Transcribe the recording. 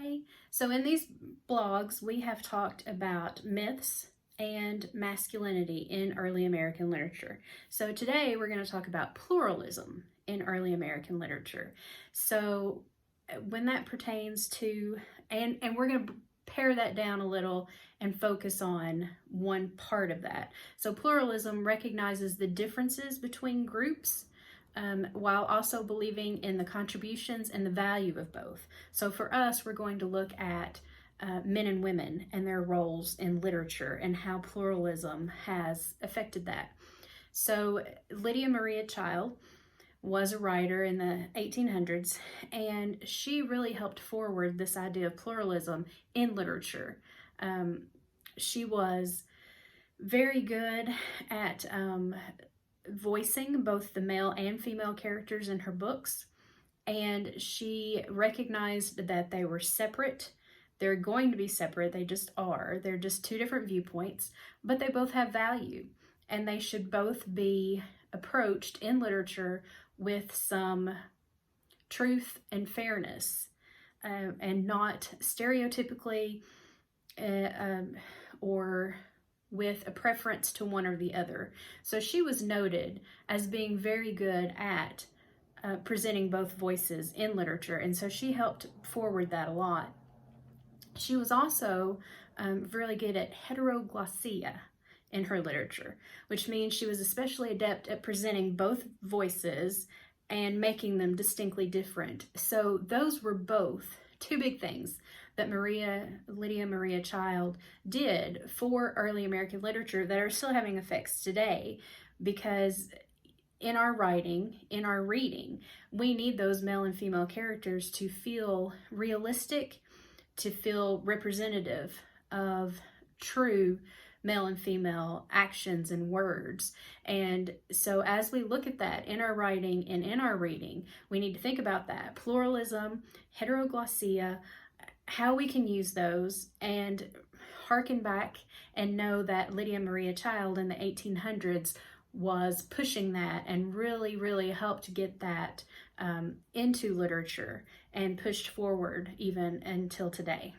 today. So in these blogs, we have talked about myths and masculinity in early American literature. So today we're going to talk about pluralism in early American literature. So when that pertains to, and we're going to pare that down a little and focus on one part of that. So pluralism recognizes the differences between groups, while also believing in the contributions and the value of both. So for us, we're going to look at men and women and their roles in literature and how pluralism has affected that. So Lydia Maria Child was a writer in the 1800s, and she really helped forward this idea of pluralism in literature. She was very good at voicing both the male and female characters in her books, and she recognized that they were separate. They're going to be separate, they just are. They're just two different viewpoints, but they both have value, and they should both be approached in literature with some truth and fairness, and not stereotypically or with a preference to one or the other. So she was noted as being very good at presenting both voices in literature, and so she helped forward that a lot. She was also really good at heteroglossia in her literature, which means she was especially adept at presenting both voices and making them distinctly different. So those were both two big things that Lydia Maria Child did for early American literature that are still having effects today, because in our writing, in our reading, we need those male and female characters to feel realistic, to feel representative of true male and female actions and words. And so as we look at that in our writing and in our reading, we need to think about that. Pluralism, heteroglossia, how we can use those, and hearken back and know that Lydia Maria Child in the 1800s was pushing that and really, really helped get that into literature and pushed forward even until today.